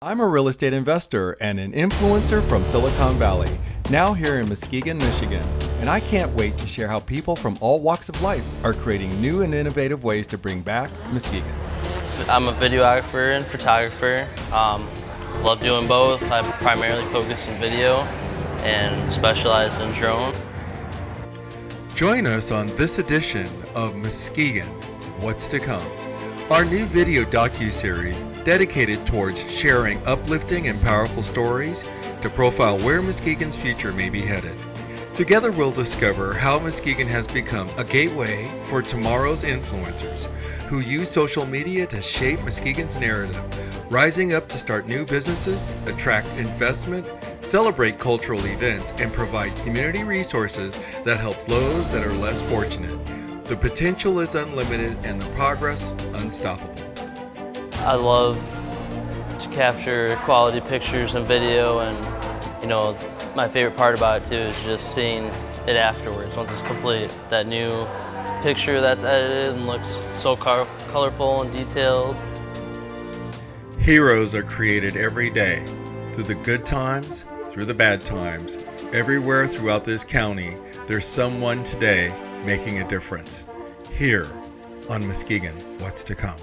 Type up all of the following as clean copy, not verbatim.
I'm a real estate investor and an influencer from Silicon Valley, now here in Muskegon, Michigan, and I can't wait to share how people from all walks of life are creating new and innovative ways to bring back Muskegon. I'm a videographer and photographer. Love doing both. I'm primarily focused in video and specialize in drone. Join us on this edition of Muskegon, What's to Come, our new video docu-series dedicated towards sharing uplifting and powerful stories to profile where Muskegon's future may be headed. Together we'll discover how Muskegon has become a gateway for tomorrow's influencers who use social media to shape Muskegon's narrative, rising up to start new businesses, attract investment, celebrate cultural events, and provide community resources that help those that are less fortunate. The potential is unlimited and the progress unstoppable. I love to capture quality pictures and video, and my favorite part about it too is just seeing it afterwards once it's complete. That new picture that's edited and looks so colorful and detailed. Heroes are created every day, through the good times, through the bad times. Everywhere throughout this county, there's someone today making a difference. Here on Muskegon, What's to Come.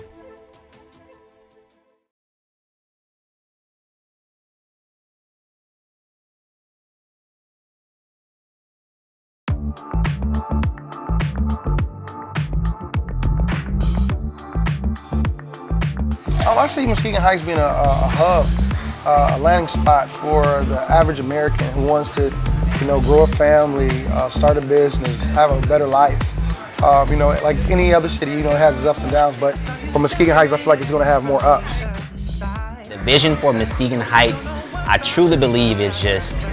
I see Muskegon Heights being a hub, a landing spot for the average American who wants to, grow a family, start a business, have a better life. Like any other city, it has its ups and downs, but for Muskegon Heights, I feel like it's going to have more ups. The vision for Muskegon Heights, I truly believe, is just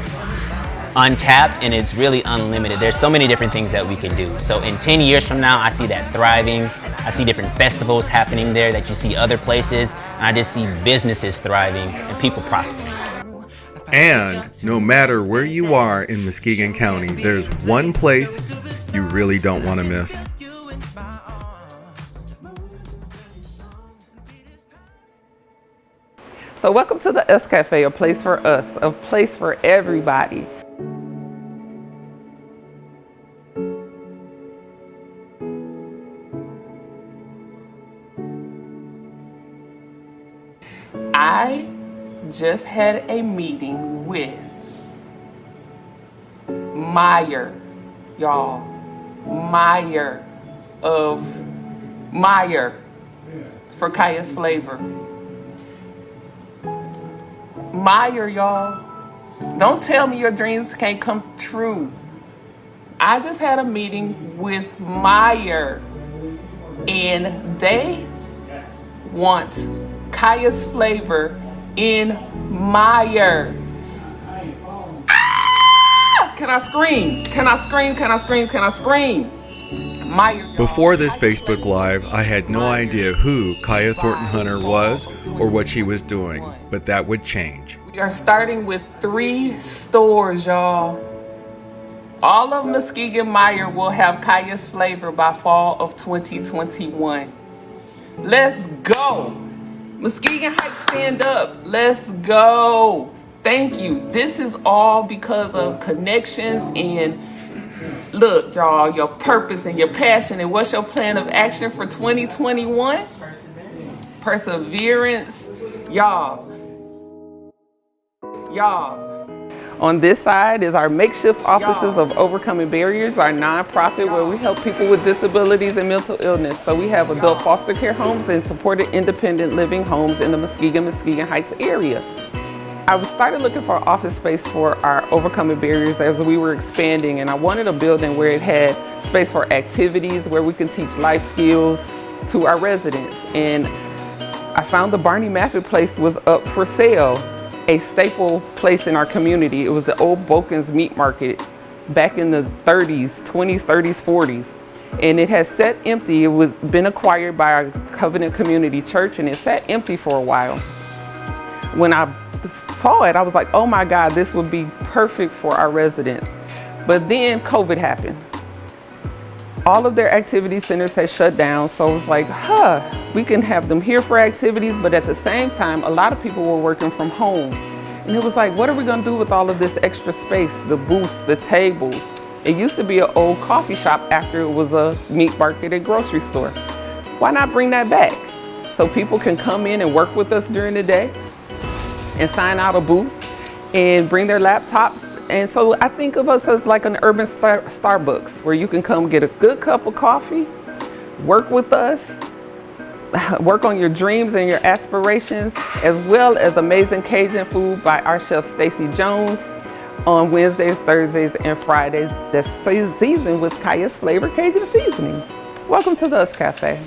untapped, and it's really unlimited. There's so many different things that we can do. So in 10 years from now, I see that thriving. I see different festivals happening there that you see other places, and I just see businesses thriving and people prospering. And no matter where you are in Muskegon County, there's one place you really don't want to miss. So welcome to the Us Cafe, a place for us, a place for everybody. I just had a meeting with Meyer, y'all. Meyer for Kaya's Flavor. Meyer, y'all. Don't tell me your dreams can't come true. I just had a meeting with Meyer, and they want Kaya's Flavor in Meyer. Ah! Can I scream? Can I scream? Can I scream? Can I scream? Meyer. Before this Facebook Live, I had no idea who Kaya Thorton-Hunter was or what she was doing, but that would change. We are starting with 3 stores, y'all. All of Muskegon Meyer will have Kaya's Flavor by fall of 2021. Let's go. Muskegon Heights, stand up. Let's go. Thank you. This is all because of connections and look, y'all, your purpose and your passion. And what's your plan of action for 2021? Perseverance. Y'all. On this side is our makeshift offices of Overcoming Barriers, our nonprofit where we help people with disabilities and mental illness. So we have adult foster care homes and supported independent living homes in the Muskegon Heights area. I started looking for office space for our Overcoming Barriers as we were expanding, and I wanted a building where it had space for activities, where we can teach life skills to our residents. And I found the Barney Maffett place was up for sale. A staple place in our community. It was the old Boken's Meat Market back in the 20s, 30s, 40s. And it has sat empty. It was been acquired by our Covenant Community Church, and it sat empty for a while. When I saw it, I was like, oh my God, this would be perfect for our residents. But then COVID happened. all of their activity centers had shut down, so it was like, we can have them here for activities, but at the same time, a lot of people were working from home. And it was like, what are we gonna do with all of this extra space, the booths, the tables? It used to be an old coffee shop after it was a meat market and grocery store. Why not bring that back? So people can come in and work with us during the day and sign out a booth and bring their laptops. And so I think of us as like an urban Starbucks, where you can come get a good cup of coffee, work with us, work on your dreams and your aspirations, as well as amazing Cajun food by our chef Stacy Jones on Wednesdays, Thursdays, and Fridays that's seasoned with Kaya's Flavor Cajun seasonings. Welcome to the Us Cafe.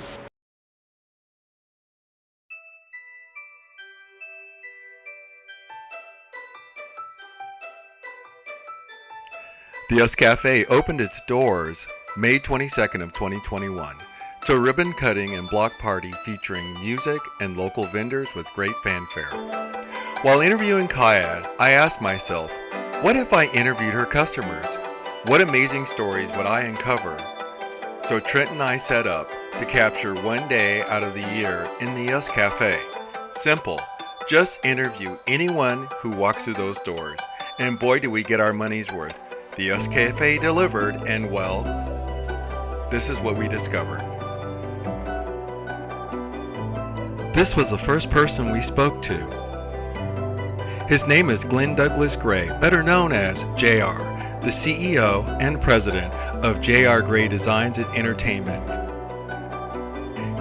The Us Cafe opened its doors May 22nd of 2021 to a ribbon cutting and block party featuring music and local vendors with great fanfare. While interviewing Kaya, I asked myself, what if I interviewed her customers? What amazing stories would I uncover? So Trent and I set up to capture one day out of the year in the Us Cafe. Simple, just interview anyone who walks through those doors, and boy do we get our money's worth. The Us Cafe delivered, and well, this is what we discovered. This was the first person we spoke to. His name is Glenn Douglas Gray, better known as JR, the CEO and president of JR Gray Designs and Entertainment.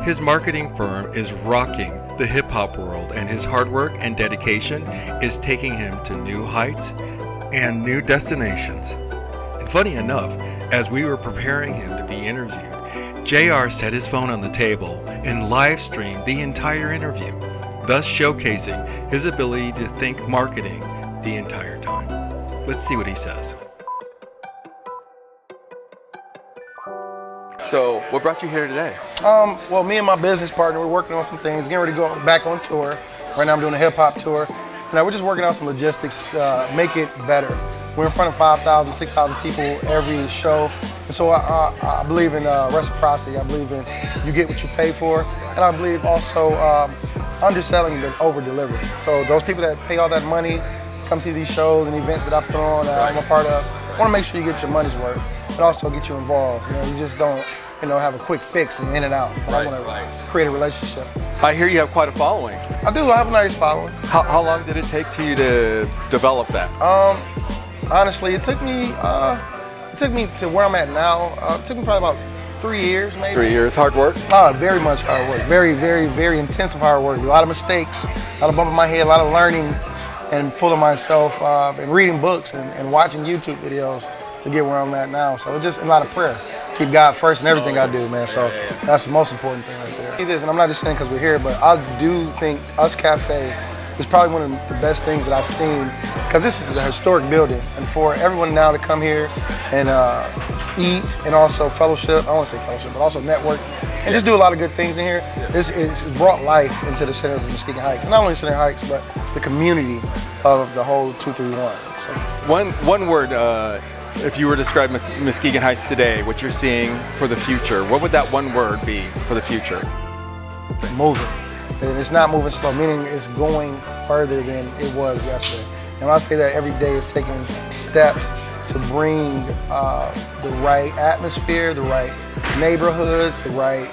His marketing firm is rocking the hip-hop world, and his hard work and dedication is taking him to new heights and new destinations. And funny enough, as we were preparing him to be interviewed, JR set his phone on the table and live streamed the entire interview, thus showcasing his ability to think marketing the entire time. Let's see what he says. So, what brought you here today? Well, me and my business partner, we're working on some things, getting ready to go back on tour. Right now I'm doing a hip hop tour. And we're just working out some logistics to make it better. We're in front of 5,000, 6,000 people every show. And so I believe in reciprocity. I believe in you get what you pay for. And I believe also underselling but over-delivering. So those people that pay all that money to come see these shows and events that I put on, I'm a part of, I want to make sure you get your money's worth, but also get you involved. You know, you just don't, have a quick fix and in and out. But I want to create a relationship. I hear you have quite a following. I do. I have a nice following. How long did it take to you to develop that? Honestly, it took me to where I'm at now. It took me probably about 3 years, maybe. 3 years, hard work? Very much hard work. Very, very, very intensive hard work. A lot of mistakes, a lot of bumping my head, a lot of learning and pulling myself and reading books and watching YouTube videos to get where I'm at now. So it's just a lot of prayer. Keep God first in everything I do, man. So that's the most important thing right there. See this, and I'm not just saying because we're here, but I do think Us Cafe is probably one of the best things that I've seen, because this is a historic building, and for everyone now to come here and eat and also fellowship, I don't want to say fellowship, but also network, and just do a lot of good things in here. This is brought life into the center of Muskegon Heights. And not only Center Heights, but the community of the whole 231. So. One word, if you were to describe Muskegon Heights today, what you're seeing for the future, what would that one word be for the future? Moving. And it's not moving slow, meaning it's going further than it was yesterday. And when I say that, every day is taking steps to bring the right atmosphere, the right neighborhoods, the right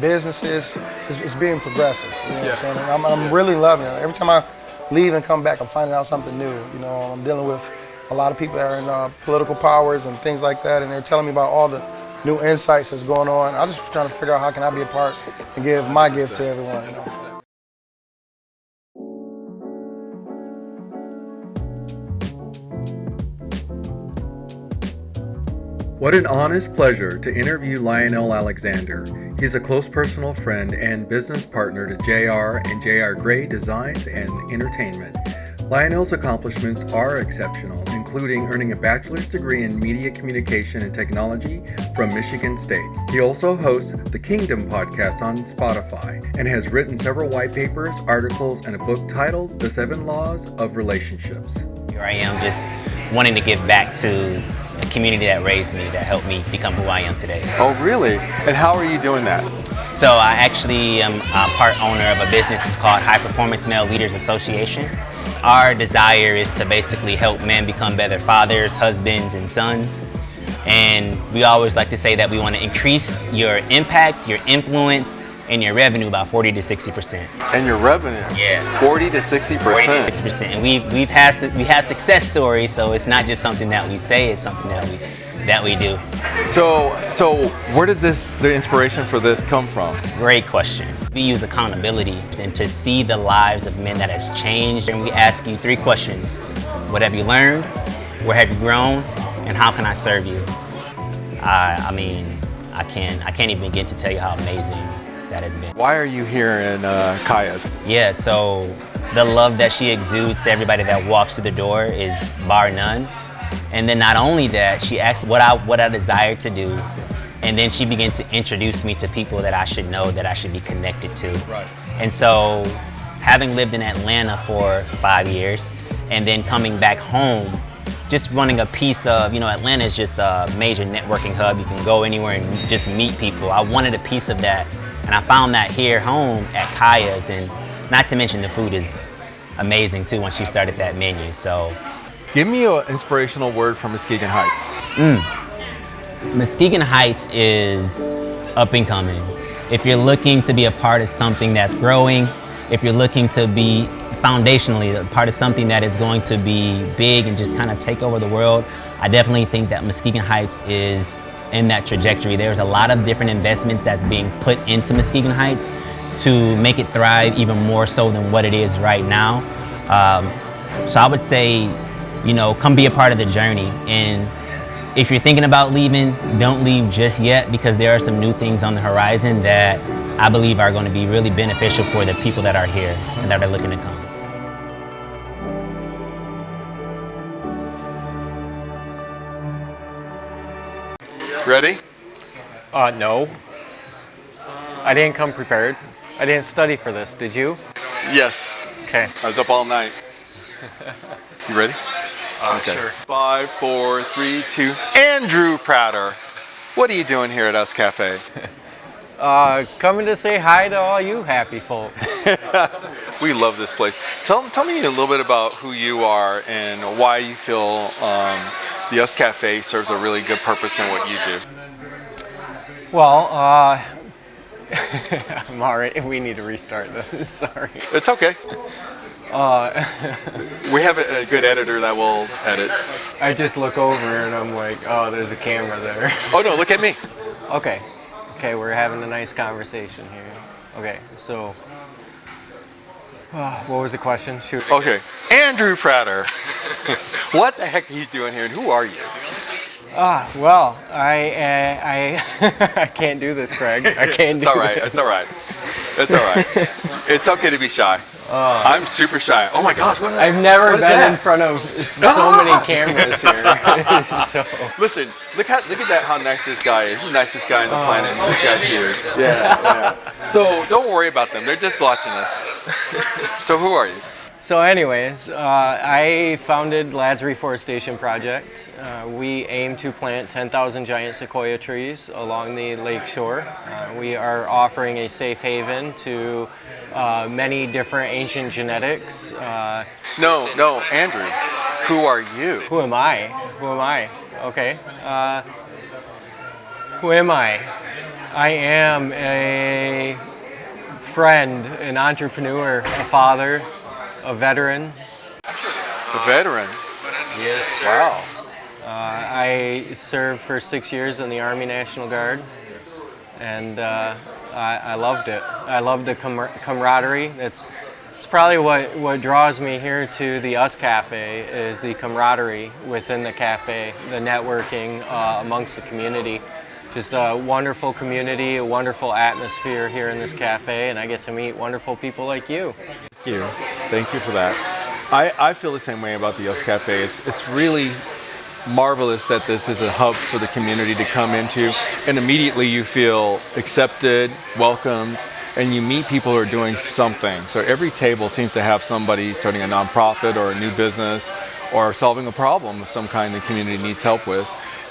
businesses. It's being progressive. You know what I'm saying? And I'm really loving it. Every time I leave and come back, I'm finding out something new. I'm dealing with a lot of people that are in political powers and things like that, and they're telling me about all the new insights that's going on. I'm just trying to figure out how can I be a part and give my gift to everyone. What an honest pleasure to interview Lionel Alexander. He's a close personal friend and business partner to JR and JR Gray Designs and Entertainment. Lionel's accomplishments are exceptional, including earning a bachelor's degree in media communication and technology from Michigan State. He also hosts the Kingdom podcast on Spotify and has written several white papers, articles, and a book titled The 7 Laws of Relationships. Here I am just wanting to give back to the community that raised me, that helped me become who I am today. Oh, really? And how are you doing that? So I actually am a part owner of a business. It's called High Performance Male Leaders Association. Our desire is to basically help men become better fathers, husbands, and sons. And we always like to say that we want to increase your impact, your influence, and your revenue by 40 to 60%. And your revenue? Yeah. 40 to 60%? 40 to 60%. And we have success stories, so it's not just something that we say, it's something that we do. So where did the inspiration for this come from? Great question. We use accountability and to see the lives of men that has changed. And we ask you 3 questions. What have you learned? Where have you grown? And how can I serve you? I mean, I can't even begin to tell you how amazing that has been. Why are you here in Kaya's? Yeah, so the love that she exudes to everybody that walks through the door is bar none. And then not only that, she asked what I desire to do, and then she began to introduce me to people that I should know, that I should be connected to. Right. And so, having lived in Atlanta for 5 years, and then coming back home, just running a piece of, Atlanta is just a major networking hub. You can go anywhere and just meet people. I wanted a piece of that, and I found that here home at Kaya's, and not to mention the food is amazing too once she started that menu. So. Give me an inspirational word from Muskegon Heights. Muskegon Heights is up and coming. If you're looking to be a part of something that's growing, if you're looking to be foundationally a part of something that is going to be big and just kind of take over the world, I definitely think that Muskegon Heights is in that trajectory. There's a lot of different investments that's being put into Muskegon Heights to make it thrive even more so than what it is right now. So I would say, come be a part of the journey. And if you're thinking about leaving, don't leave just yet, because there are some new things on the horizon that I believe are going to be really beneficial for the people that are here and that are looking to come. Ready? No. I didn't come prepared. I didn't study for this, did you? Yes. Okay. I was up all night. You ready? Okay. Sure. 5, 4, 3, 2. Andrew Prater, what are you doing here at Us Cafe? Coming to say hi to all you happy folks. We love this place. Tell me a little bit about who you are and why you feel the Us Cafe serves a really good purpose in what you do. Well, I'm already, we need to restart this, sorry. It's okay. We have a good editor that will edit. I just look over and I'm like, oh, there's a camera there. Oh no, look at me. Okay, we're having a nice conversation here. Okay, so, what was the question? Shoot. Okay, Andrew Prater, what the heck are you doing here and who are you? Well, I I can't do this, Craig. I can't do this. It's all right. It's all right. It's okay to be shy. I'm super shy. Oh my gosh, what is that? I've never What is been that? in front of so many cameras here. So. Listen, look at that, how nice this guy is. He's the nicest guy on the planet. This guy's here. Yeah. So don't worry about them. They're just watching us. So who are you? So anyways, I founded Ladd's Reforestation Project. We aim to plant 10,000 giant sequoia trees along the lake shore. We are offering a safe haven to many different ancient genetics. No, Andrew. Who are you? Who am I? Okay. Who am I? I am a friend, an entrepreneur, a father, a veteran. A veteran? Yes, sir. Wow. I served for 6 years in the Army National Guard, and I loved it. I loved the camaraderie. It's probably what draws me here to the Us Cafe is the camaraderie within the cafe, the networking amongst the community. Just a wonderful community, a wonderful atmosphere here in this cafe, and I get to meet wonderful people like you. Thank you for that. I feel the same way about the Us Cafe. It's really marvelous that this is a hub for the community to come into, and immediately you feel accepted, welcomed, and you meet people who are doing something. So every table seems to have somebody starting a nonprofit or a new business or solving a problem of some kind the community needs help with.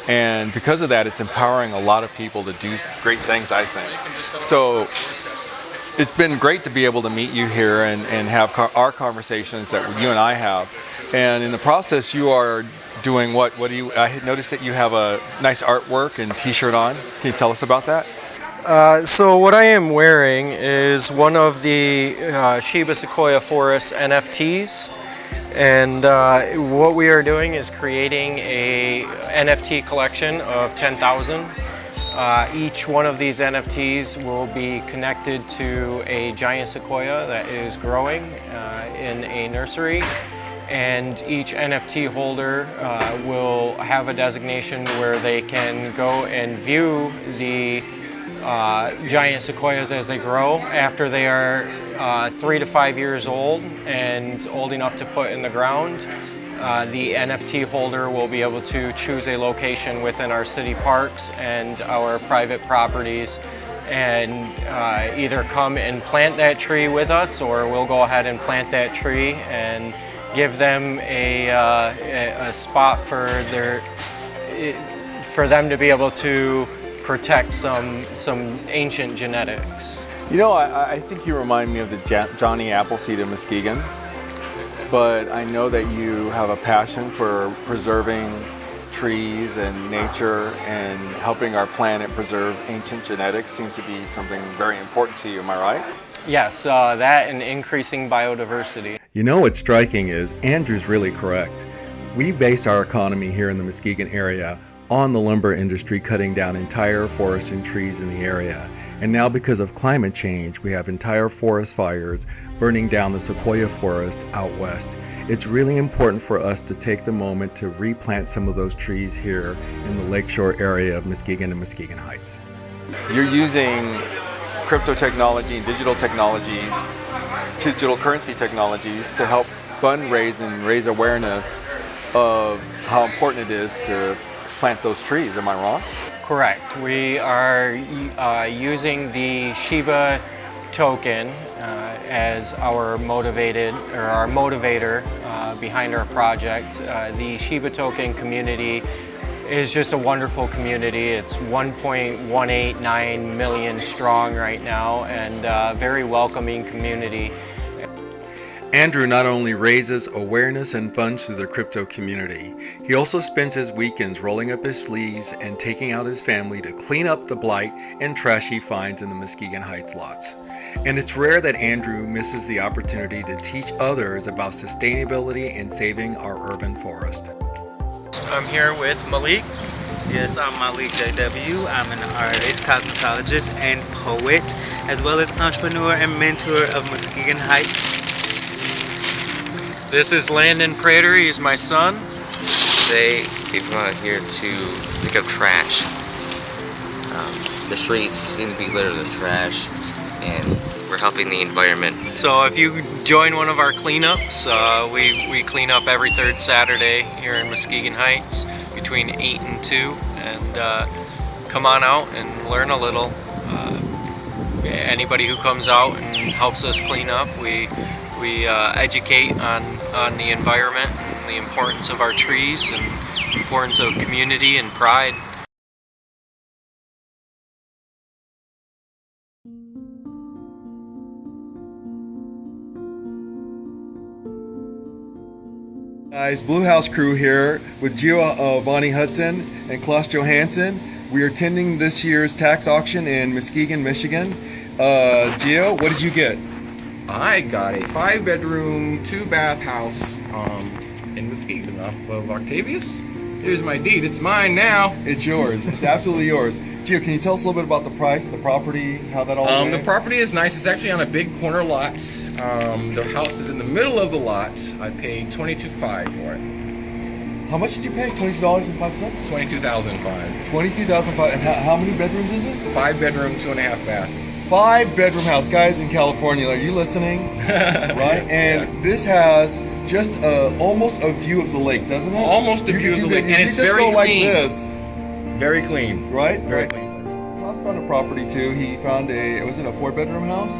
And because of that, it's empowering a lot of people to do great things, I think. So it's been great to be able to meet you here and have our conversations that you and I have. And in the process, you are doing what? What do you? I noticed that you have a nice artwork and T-shirt on. Can you tell us about that? So what I am wearing is one of the Shiba Sequoia Forest NFTs, and what we are doing is creating a NFT collection of 10,000. Each one of these NFTs will be connected to a giant sequoia that is growing in a nursery, and each NFT holder will have a designation where they can go and view the giant sequoias as they grow after they are 3 to 5 years old and old enough to put in the ground. The NFT holder will be able to choose a location within our city parks and our private properties and either come and plant that tree with us, or we'll go ahead and plant that tree and give them a spot for them to be able to protect some ancient genetics. You know, I think you remind me of the Johnny Appleseed of Muskegon, but I know that you have a passion for preserving trees and nature, and helping our planet preserve ancient genetics seems to be something very important to you, am I right? Yes, that and increasing biodiversity. You know what's striking is Andrew's really correct. We based our economy here in the Muskegon area on the lumber industry cutting down entire forests and trees in the area. And now because of climate change, we have entire forest fires burning down the sequoia forest out west. It's really important for us to take the moment to replant some of those trees here in the lakeshore area of Muskegon and Muskegon Heights. You're using crypto technology and digital technologies, digital currency technologies, to help fundraise and raise awareness of how important it is to plant those trees. Am I wrong? Correct. We are using the Shiba token as our motivator behind our project. The Shiba token community is just a wonderful community. It's 1.189 million strong right now, and a very welcoming community. Andrew not only raises awareness and funds through the crypto community, he also spends his weekends rolling up his sleeves and taking out his family to clean up the blight and trash he finds in the Muskegon Heights lots. And it's rare that Andrew misses the opportunity to teach others about sustainability and saving our urban forest. I'm here with Malik. Yes, I'm Malik JW. I'm an artist, cosmetologist, and poet, as well as entrepreneur and mentor of Muskegon Heights. This is Landon Prater. He's my son. Today, people are here to pick up trash. The streets seem to be littered with trash, and we're helping the environment. So if you join one of our cleanups, we clean up every third Saturday here in Muskegon Heights between 8 and 2, and come on out and learn a little. Anybody who comes out and helps us clean up, we educate on the environment, and the importance of our trees, and the importance of community and pride. Guys, Blue House crew here with Gio Bonnie Hudson and Klaus Johansson. We are attending this year's tax auction in Muskegon, Michigan. Gio, what did you get? I got a 5-bedroom, 2-bath house in Muskegon off of Octavius. Here's my deed. It's mine now. It's yours. It's absolutely yours. Gio, can you tell us a little bit about the price, the property, how that all went? The property is nice. It's actually on a big corner lot. The house is in the middle of the lot. I paid $22,500 for it. How much did you pay? $22.05? $22,500. $22,005. And how many bedrooms is it? 5-bedroom, 2.5-bath. 5-bedroom house. Guys in California, are you listening? Right? And this has just almost a view of the lake, doesn't it? Almost a view of the lake. And it's very clean. Like this. Very clean. Right? Very clean. Klaus found a property too. He found was it a 4-bedroom house?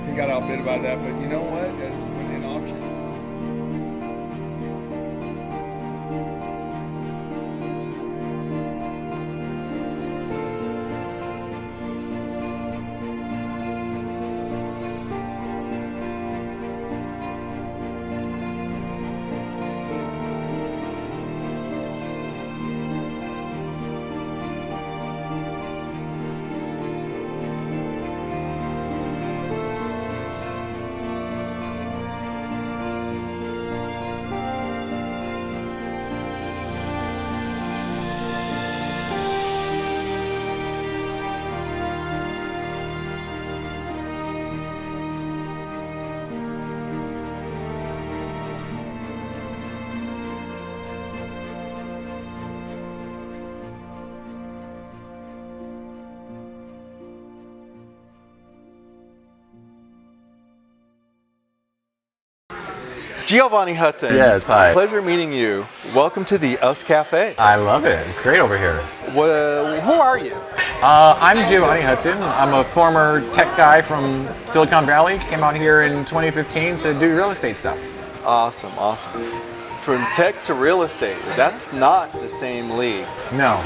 He got outbid by that, but you know what? In auction. Giovanni Hudson. Yes, hi. Pleasure meeting you. Welcome to the Us Cafe. I love it. It's great over here. Who are you? I'm Giovanni Hudson. I'm a former tech guy from Silicon Valley. Came out here in 2015 to do real estate stuff. Awesome, awesome. From tech to real estate, that's not the same league. No.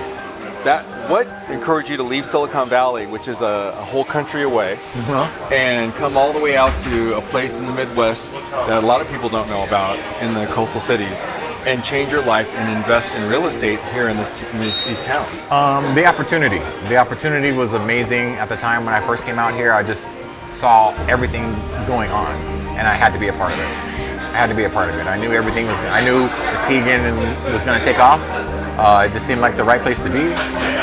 What encouraged you to leave Silicon Valley, which is a whole country away, and come all the way out to a place in the Midwest that a lot of people don't know about in the coastal cities, and change your life and invest in real estate here in these towns? The opportunity was amazing. At the time when I first came out here, I just saw everything going on, and I had to be a part of it. I knew everything was. I knew Muskegon was going to take off. It just seemed like the right place to be.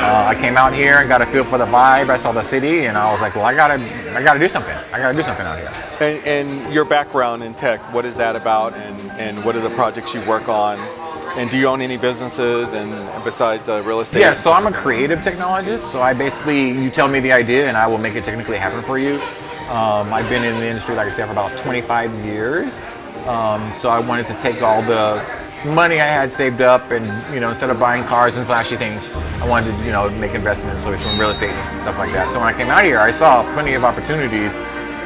I came out here and got a feel for the vibe. I saw the city, and I was like, well, I gotta do something. I gotta do something out here. And your background in tech, what is that about, and what are the projects you work on? And do you own any businesses and besides real estate? Yeah, so I'm a creative technologist. So I basically, you tell me the idea, and I will make it technically happen for you. I've been in the industry, like I said, for about 25 years. So I wanted to take all the money I had saved up, and instead of buying cars and flashy things, I wanted to make investments, so from real estate and stuff like that. So when I came out here, I saw plenty of opportunities,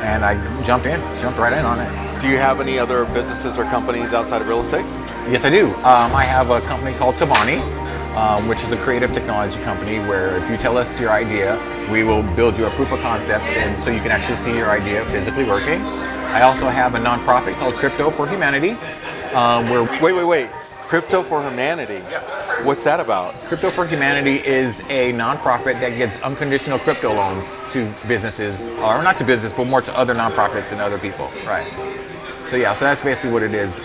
and I jumped right in on it. Do you have any other businesses or companies outside of real estate? Yes, I do. I have a company called Tabani, which is a creative technology company where if you tell us your idea, we will build you a proof of concept, and so you can actually see your idea physically working. I also have a nonprofit called Crypto for Humanity. Wait. Crypto for Humanity. What's that about? Crypto for Humanity is a nonprofit that gives unconditional crypto loans to businesses, or not to business, but more to other nonprofits and other people. Right. So that's basically what it is.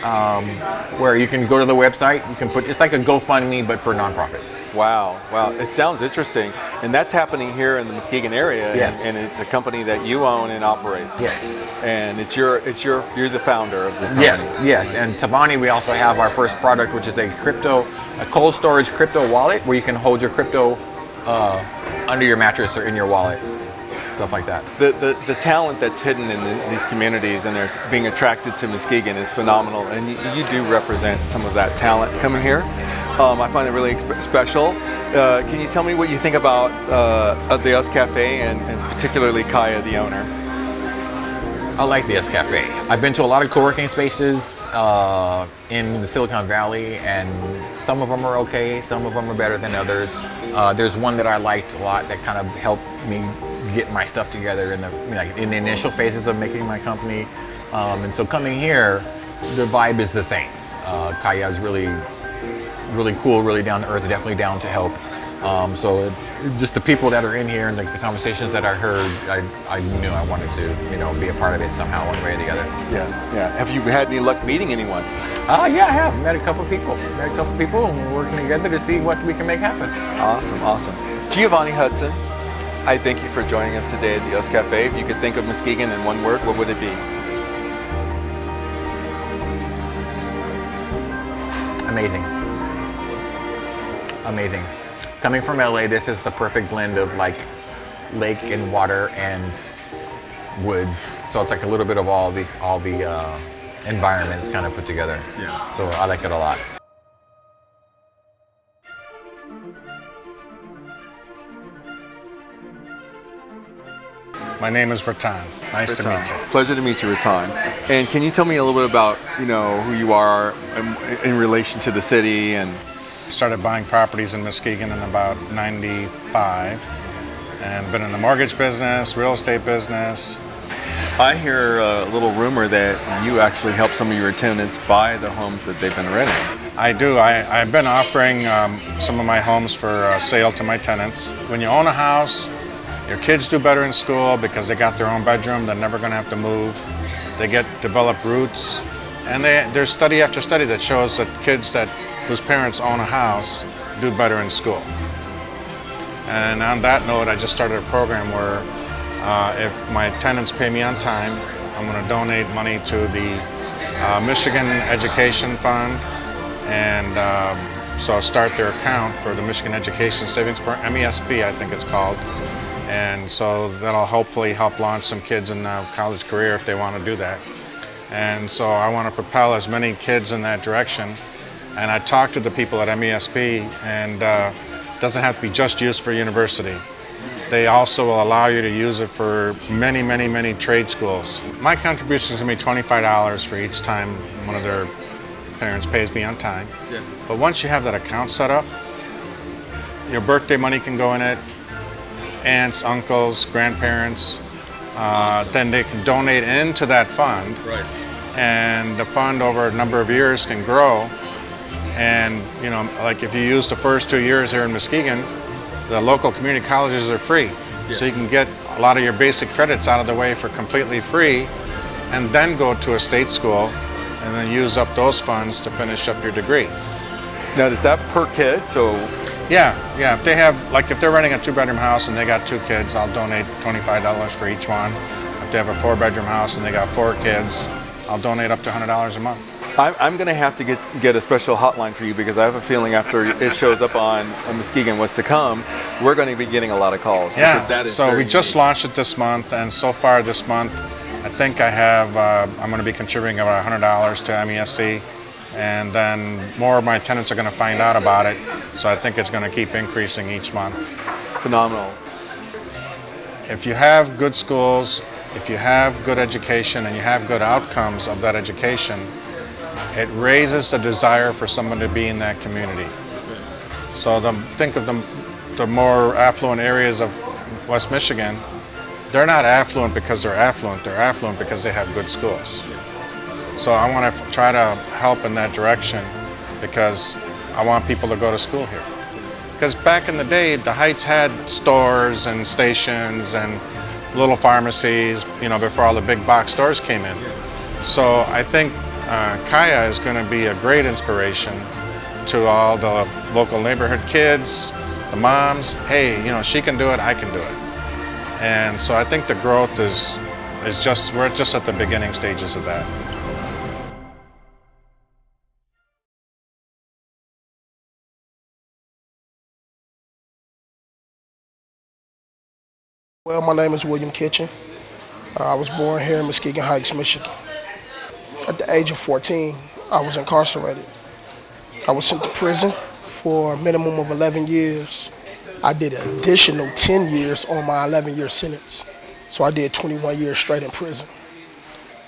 Where you can go to the website, you can it's like a GoFundMe, but for nonprofits. Wow. It sounds interesting. And that's happening here in the Muskegon area. Yes. And it's a company that you own and operate. Yes. And you're the founder of the company. Yes. And Tabani, we also have our first product, which is a cold storage crypto wallet, where you can hold your crypto under your mattress or in your wallet. Stuff like that. The talent that's hidden in these communities and they're being attracted to Muskegon is phenomenal, and you do represent some of that talent coming here. I find it really special. Can you tell me what you think about the Us Cafe and particularly Kaya, the owner? I like the Us Cafe. I've been to a lot of co-working spaces in the Silicon Valley, and some of them are okay, some of them are better than others. There's one that I liked a lot that kind of helped me get my stuff together in the initial phases of making my company. And so coming here, the vibe is the same. Kaya is really cool, really down to earth, definitely down to help. So just the people that are in here and the conversations that I heard, I knew I wanted to be a part of it somehow, one way or the other. Yeah. Have you had any luck meeting anyone? Yeah, I have. Met a couple people, and we're working together to see what we can make happen. Awesome. Giovanni Hudson, I thank you for joining us today at the Us Cafe. If you could think of Muskegon in one word, what would it be? Amazing. Coming from LA, this is the perfect blend of like lake and water and woods. So it's like a little bit of all the environments kind of put together. Yeah. So I like it a lot. My name is Ratan. Nice to meet you. Pleasure to meet you, Ratan. And can you tell me a little bit about, who you are in relation to the city? And started buying properties in Muskegon in about '95, and been in the mortgage business, real estate business. I hear a little rumor that you actually help some of your tenants buy the homes that they've been renting. I do. I've been offering some of my homes for sale to my tenants. When you own a house, your kids do better in school because they got their own bedroom. They're never going to have to move. They get developed roots, and there's study after study that shows that kids whose parents own a house do better in school. And on that note, I just started a program where if my tenants pay me on time, I'm going to donate money to the Michigan Education Fund, and so I'll start their account for the Michigan Education Savings Program, MESP I think it's called. And so that'll hopefully help launch some kids in a college career if they want to do that. And so I want to propel as many kids in that direction. And I talked to the people at MESB, and it doesn't have to be just used for university. They also will allow you to use it for many, many, many trade schools. My contribution is going to be $25 for each time one of their parents pays me on time. Yeah. But once you have that account set up, your birthday money can go in it, aunts, uncles, grandparents, awesome. Then they can donate into that fund. Right. And the fund over a number of years can grow. And, you know, like if you use the first 2 years here in Muskegon, the local community colleges are free. Yeah. So you can get a lot of your basic credits out of the way for completely free, and then go to a state school and then use up those funds to finish up your degree. Now, is that per kid? So yeah. If they have, like if they're renting a 2-bedroom house and they got 2 kids, I'll donate $25 for each one. If they have a 4-bedroom house and they got 4 kids, I'll donate up to $100 a month. I'm going to have to get a special hotline for you, because I have a feeling after it shows up on Muskegon What's to Come, we're going to be getting a lot of calls. Yeah, that is so we just launched it this month, and so far this month, I think I have, I'm going to be contributing about $100 to MESC, and then more of my tenants are going to find out about it, so I think it's going to keep increasing each month. Phenomenal. If you have good schools, if you have good education, and you have good outcomes of that education, it raises the desire for someone to be in that community. So think of the more affluent areas of West Michigan. They're not affluent because they're affluent because they have good schools. So I want to try to help in that direction, because I want people to go to school here. Because back in the day, the Heights had stores and stations and little pharmacies, you know, before all the big box stores came in. So I think Kaya is going to be a great inspiration to all the local neighborhood kids, the moms. Hey, you know, she can do it, I can do it. And so I think the growth we're just at the beginning stages of that. Well, my name is William Kitchen. I was born here in Muskegon Heights, Michigan. At the age of 14, I was incarcerated. I was sent to prison for a minimum of 11 years. I did an additional 10 years on my 11-year sentence. So I did 21 years straight in prison.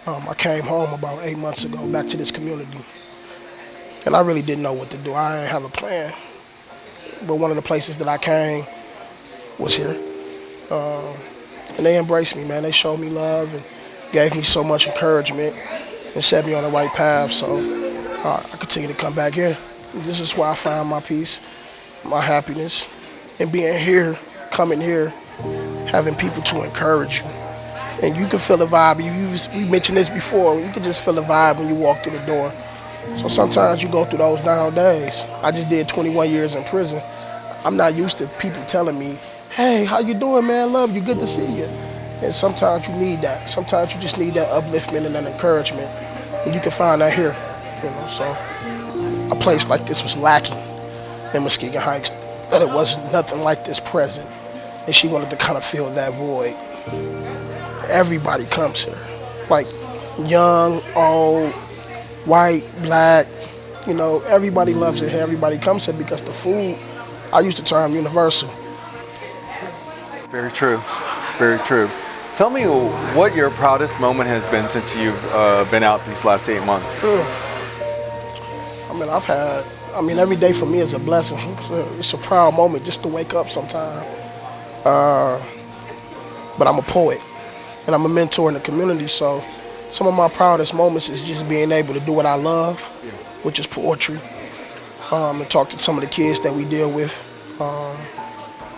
I came home about 8 months ago, back to this community. And I really didn't know what to do. I didn't have a plan. But one of the places that I came was here. And they embraced me, man. They showed me love and gave me so much encouragement and set me on the right path. So I continue to come back here. This is where I find my peace, my happiness, and being here, coming here, having people to encourage you. And you can feel the vibe. We mentioned this before. You can just feel the vibe when you walk through the door. So sometimes you go through those down days. I just did 21 years in prison. I'm not used to people telling me, hey, how you doing, man? Love you, good to see you. And sometimes you need that. Sometimes you just need that upliftment and that encouragement. And you can find that here, you know. So a place like this was lacking in Muskegon Heights, that it wasn't nothing like this present. And she wanted to kind of fill that void. Everybody comes here, like young, old, white, black, you know, everybody loves it here. Everybody comes here because the food, I use the term universal. Very true, very true. Tell me what your proudest moment has been since you've been out these last 8 months. I mean, every day for me is a blessing. It's a proud moment just to wake up sometime. But I'm a poet and I'm a mentor in the community, so some of my proudest moments is just being able to do what I love, which is poetry, and talk to some of the kids that we deal with.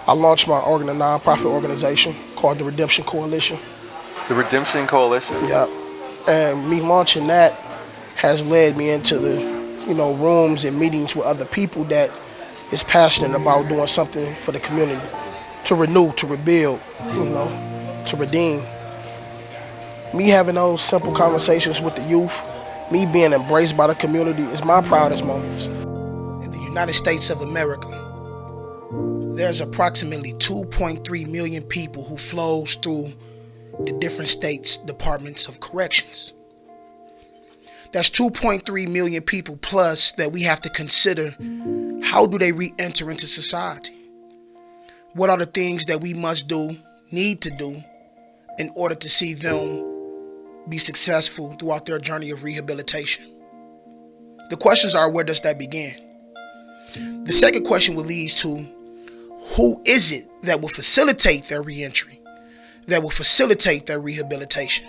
I launched my nonprofit organization called the Redemption Coalition. The Redemption Coalition? Yeah. And me launching that has led me into the, you know, rooms and meetings with other people that is passionate about doing something for the community, to renew, to rebuild, you know, to redeem. Me having those simple conversations with the youth, me being embraced by the community is my proudest moments. In the United States of America, there's approximately 2.3 million people who flows through the different states' departments of corrections. That's 2.3 million people plus that we have to consider. How do they re-enter into society? What are the things that we must do, need to do, in order to see them be successful throughout their journey of rehabilitation? The questions are, where does that begin? The second question will lead to, who is it that will facilitate their reentry, that will facilitate their rehabilitation?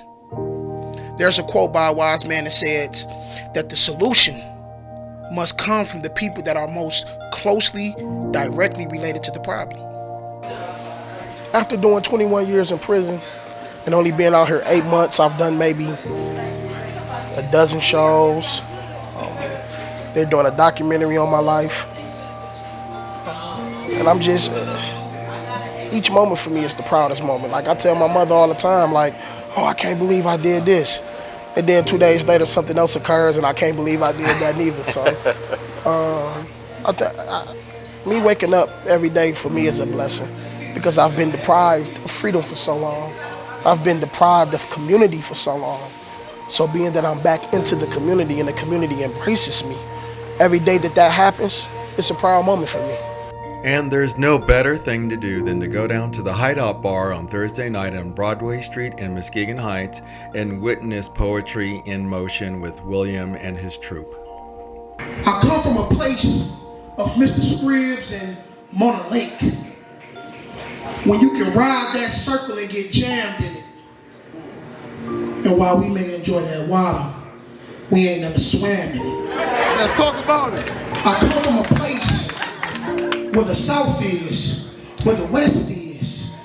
There's a quote by a wise man that says that the solution must come from the people that are most closely, directly related to the problem. After doing 21 years in prison and only being out here 8 months, I've done maybe a dozen shows. They're doing a documentary on my life. And I'm just, each moment for me is the proudest moment. Like I tell my mother all the time, like, oh, I can't believe I did this. And then 2 days later, something else occurs and I can't believe I did that neither. So me waking up every day for me is a blessing because I've been deprived of freedom for so long. I've been deprived of community for so long. So being that I'm back into the community and the community embraces me, every day that happens, it's a proud moment for me. And there's no better thing to do than to go down to the Hideout Bar on Thursday night on Broadway Street in Muskegon Heights and witness poetry in motion with William and his troupe. I come from a place of Mr. Scribbs and Mona Lake, when you can ride that circle and get jammed in it. And while we may enjoy that water, we ain't never swam in it. Let's talk about it. I come from a place where the South is, where the West is,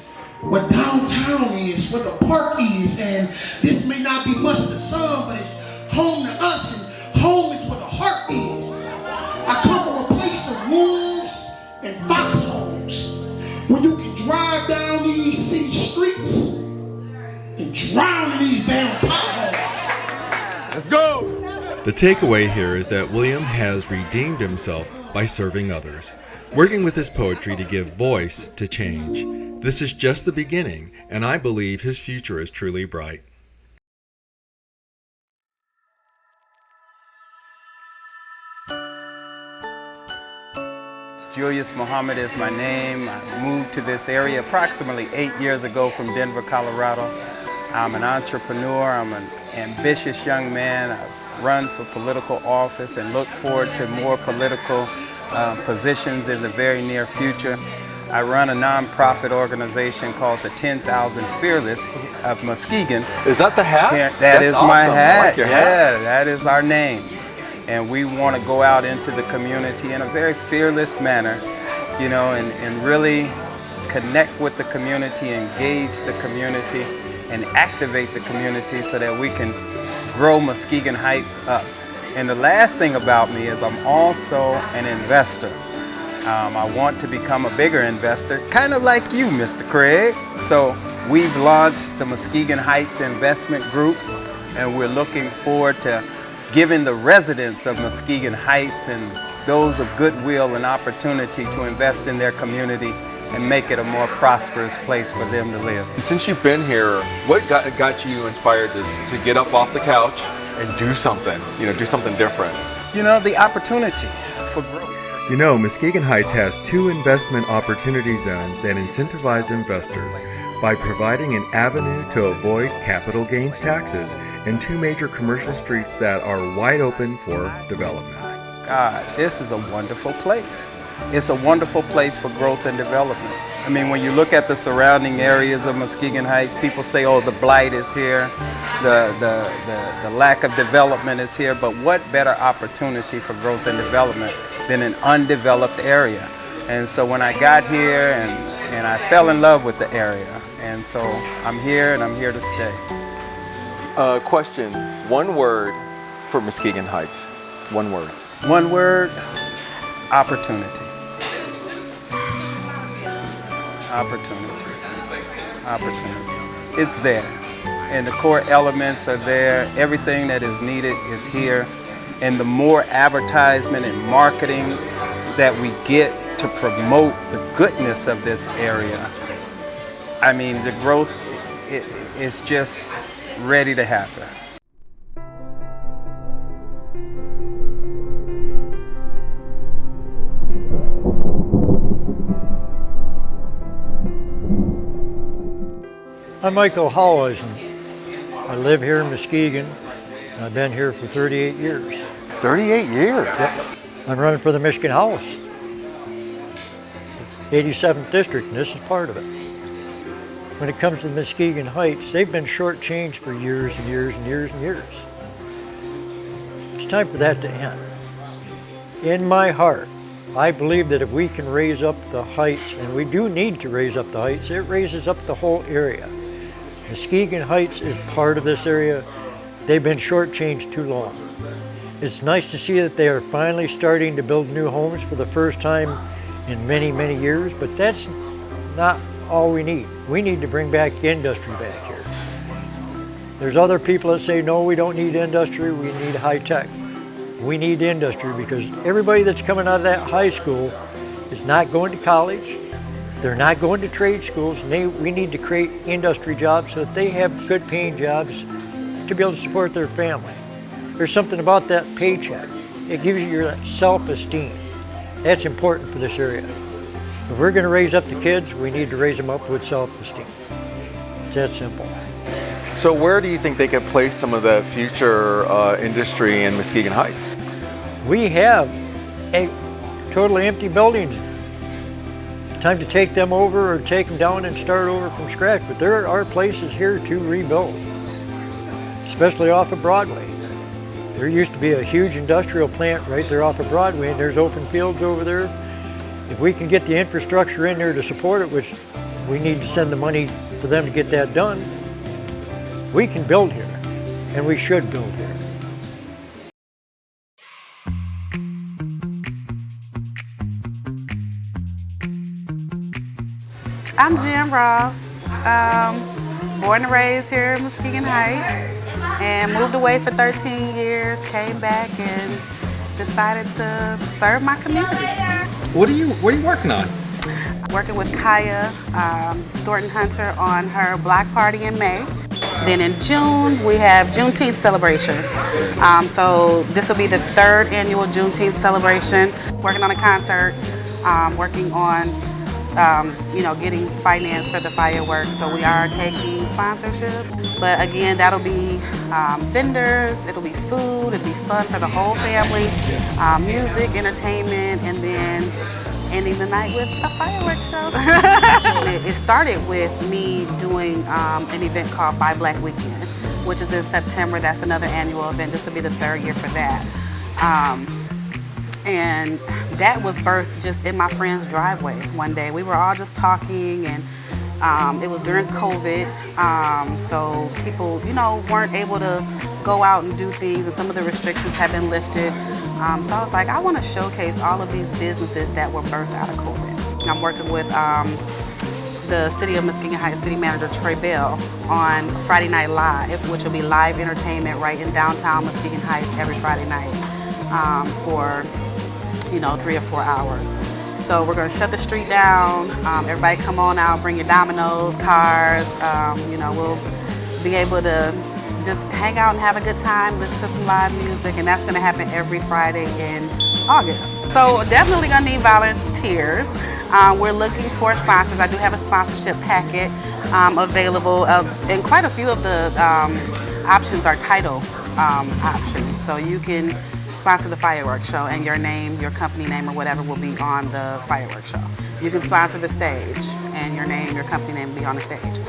where downtown is, where the park is, and this may not be much to some, but it's home to us, and home is where the heart is. I come from a place of wolves and foxholes, where you can drive down these city streets and drown in these damn potholes. Let's go. The takeaway here is that William has redeemed himself by serving others, working with his poetry to give voice to change. This is just the beginning, and I believe his future is truly bright. Julius Muhammad is my name. I moved to this area approximately 8 years ago from Denver, Colorado. I'm an entrepreneur. I'm an ambitious young man. I've run for political office and look forward to more political positions in the very near future. I run a nonprofit organization called the 10,000 Fearless of Muskegon. Is that the hat? That is my awesome. hat. I like your hat. Yeah, that is our name. And we want to go out into the community in a very fearless manner, you know, and really connect with the community, engage the community, and activate the community so that we can grow Muskegon Heights up. And the last thing about me is I'm also an investor. I want to become a bigger investor, kind of like you, Mr. Craig. So we've launched the Muskegon Heights Investment Group, and we're looking forward to giving the residents of Muskegon Heights and those of goodwill an opportunity to invest in their community and make it a more prosperous place for them to live. And since you've been here, what got you inspired to get up off the couch and do something, do something different? The opportunity for growth. Muskegon Heights has 2 investment opportunity zones that incentivize investors by providing an avenue to avoid capital gains taxes and 2 major commercial streets that are wide open for development. God, this is a wonderful place. It's a wonderful place for growth and development. I mean, when you look at the surrounding areas of Muskegon Heights, people say, oh, the blight is here, the lack of development is here, but what better opportunity for growth and development than an undeveloped area? And so when I got here and I fell in love with the area, and so I'm here and I'm here to stay. Question, one word for Muskegon Heights, one word. One word, opportunity. Opportunity. Opportunity. It's there. And the core elements are there. Everything that is needed is here. And the more advertisement and marketing that we get to promote the goodness of this area, I mean, the growth is just ready to happen. I'm Michael Howison. I live here in Muskegon. And I've been here for 38 years. 38 years? Yep. I'm running for the Michigan House, 87th District, and this is part of it. When it comes to the Muskegon Heights, they've been shortchanged for years and years and years and years. It's time for that to end. In my heart, I believe that if we can raise up the Heights, and we do need to raise up the Heights, it raises up the whole area. Muskegon Heights is part of this area. They've been shortchanged too long. It's nice to see that they are finally starting to build new homes for the first time in many, many years, but that's not all we need. We need to bring back industry back here. There's other people that say, no, we don't need industry, we need high tech. We need industry because everybody that's coming out of that high school is not going to college, they're not going to trade schools, and we need to create industry jobs so that they have good paying jobs to be able to support their family. There's something about that paycheck. It gives you that self-esteem. That's important for this area. If we're going to raise up the kids, we need to raise them up with self-esteem. It's that simple. So where do you think they could place some of the future industry in Muskegon Heights? We have totally empty buildings. It's time to take them over or take them down and start over from scratch. But there are places here to rebuild, especially off of Broadway. There used to be a huge industrial plant right there off of Broadway, and there's open fields over there. If we can get the infrastructure in there to support it, which we need to send the money for them to get that done, we can build here, and we should build here. I'm Jen Ross, born and raised here in Muskegon Heights, and moved away for 13 years, came back and decided to serve my community. What are you working on? Working with Kaya Thorton-Hunter on her Black Party in May. Then in June, we have Juneteenth celebration. So this will be the 3rd annual Juneteenth celebration. Working on a concert, working on getting finance for the fireworks. So we are taking sponsorship. But again, that'll be vendors, it'll be food, it'll be fun for the whole family, music, entertainment, and then ending the night with a fireworks show. It started with me doing an event called Buy Black Weekend, which is in September. That's another annual event. This will be the 3rd year for that. And that was birthed just in my friend's driveway one day. We were all just talking, and it was during COVID, so people, weren't able to go out and do things, and some of the restrictions have been lifted. So I was like, I want to showcase all of these businesses that were birthed out of COVID. I'm working with the City of Muskegon Heights City Manager Troy Bell on Friday Night Live, which will be live entertainment right in downtown Muskegon Heights every Friday night for 3 or 4 hours. So we're going to shut the street down. Everybody come on out, bring your dominoes, cards. We'll be able to just hang out and have a good time, listen to some live music, and that's going to happen every Friday in August. So definitely going to need volunteers. We're looking for sponsors. I do have a sponsorship packet available, and quite a few of the options are title options. So you can sponsor the fireworks show, and your name, your company name or whatever will be on the fireworks show. You can sponsor the stage, and your name, your company name will be on the stage.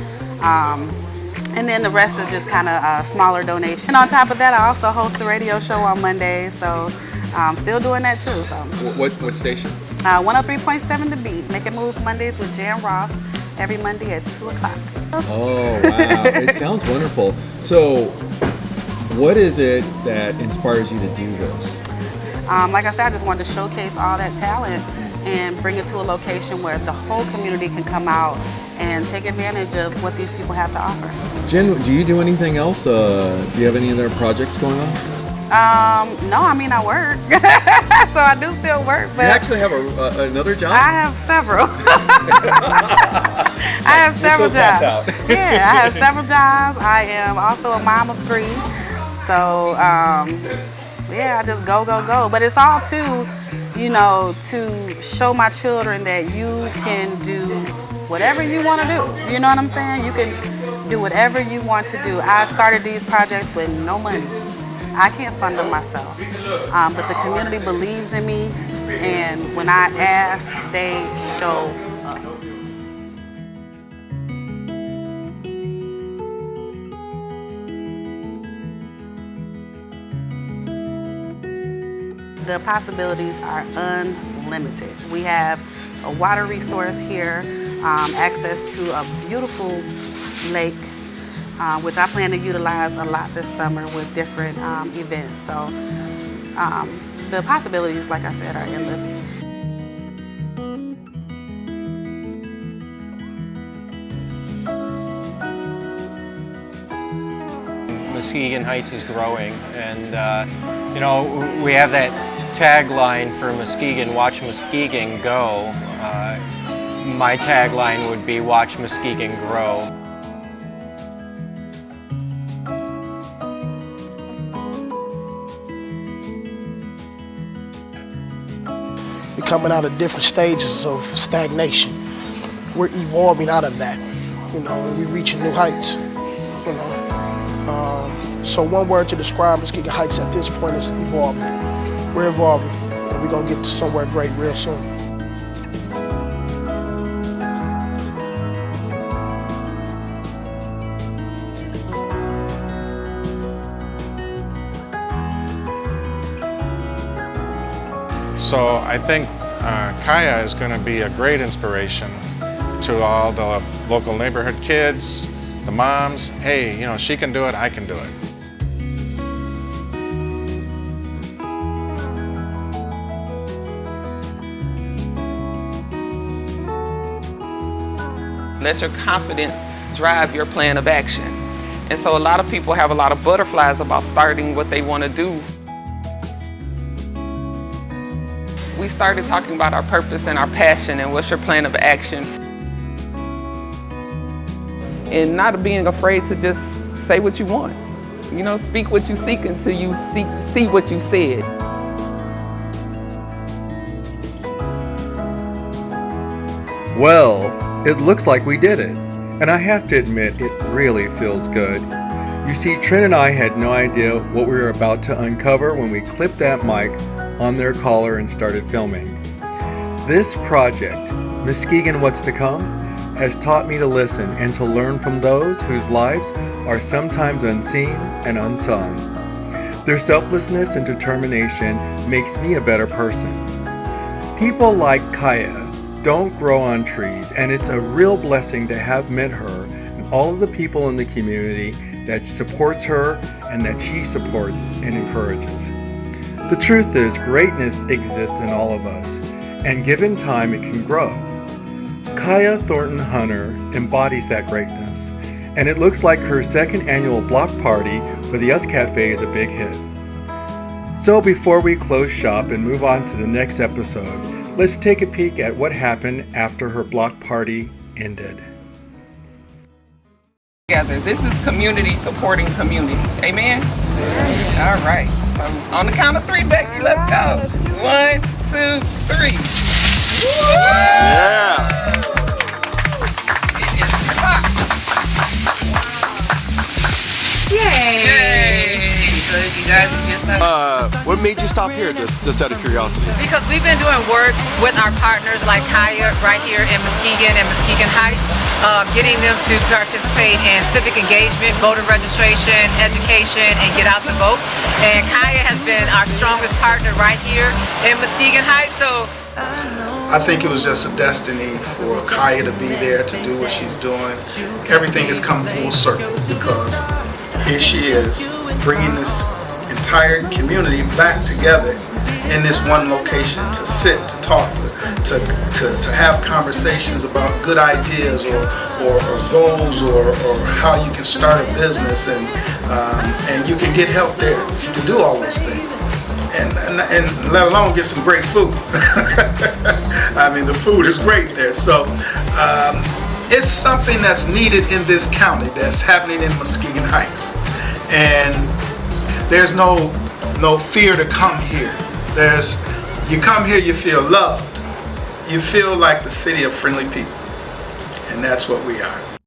And then the rest is just kind of smaller donation. And on top of that, I also host the radio show on Mondays, so I'm still doing that too. So. What station? 103.7 The Beat, Making Moves Mondays with Jan Ross, every Monday at 2 o'clock. Oh, wow. It sounds wonderful. So, what is it that inspires you to do this? Like I said, I just wanted to showcase all that talent and bring it to a location where the whole community can come out and take advantage of what these people have to offer. Jen, do you do anything else? Do you have any other projects going on? No, I mean, I work. So I do still work. But you actually have another job? I have several. I have several jobs. Yeah, I have several jobs. I am also a mom of 3. So, yeah, I just go. But it's all to show my children that you can do whatever you want to do. You know what I'm saying? You can do whatever you want to do. I started these projects with no money. I can't fund them myself, but the community believes in me, and when I ask, they show up. The possibilities are unlimited. We have a water resource here, access to a beautiful lake, which I plan to utilize a lot this summer with different events. So the possibilities, like I said, are endless. Muskegon Heights is growing, and you know, we have that tagline for Muskegon, watch Muskegon go. My tagline would be watch Muskegon grow. We're coming out of different stages of stagnation. We're evolving out of that, you know, and we're reaching new heights, you know. So one word to describe Muskegon Heights at this point is evolving. We're evolving, and we're gonna get to somewhere great real soon. So I think Kaya is going to be a great inspiration to all the local neighborhood kids, the moms. Hey, you know, she can do it, I can do it. Let your confidence drive your plan of action. And so a lot of people have a lot of butterflies about starting what they want to do. We started talking about our purpose and our passion and what's your plan of action. And not being afraid to just say what you want. You know, speak what you seek until you see what you said. Well, it looks like we did it, and I have to admit it really feels good. You see, Trent and I had no idea what we were about to uncover when we clipped that mic on their collar and started filming. This project, Muskegon What's to Come, has taught me to listen and to learn from those whose lives are sometimes unseen and unsung. Their selflessness and determination makes me a better person. People like Kaya don't grow on trees, and it's a real blessing to have met her and all of the people in the community that supports her and that she supports and encourages. The truth is, greatness exists in all of us, and given time it can grow. Kaya Thorton-Hunter embodies that greatness, and it looks like her second annual block party for the US Cafe is a big hit. So before we close shop and move on to the next episode, let's take a peek at what happened after her block party ended. This is community supporting community. Amen? All right. So on the count of 3, Becky, let's go. 1, 2, 3. Yeah. Yay! So you guys get What made you stop here, just out of curiosity? Because we've been doing work with our partners like Kaya right here in Muskegon and Muskegon Heights, getting them to participate in civic engagement, voter registration, education, and get out to vote. And Kaya has been our strongest partner right here in Muskegon Heights. So I think it was just a destiny for Kaya to be there to do what she's doing. Everything has come full circle because here she is bringing this entire community back together in this one location to sit, to talk, to have conversations about good ideas or goals or how you can start a business, and you can get help there to do all those things. And let alone get some great food. I mean, the food is great there. So it's something that's needed in this county that's happening in Muskegon Heights. And there's no fear to come here. You come here, you feel loved. You feel like the city of friendly people. and that's what we are.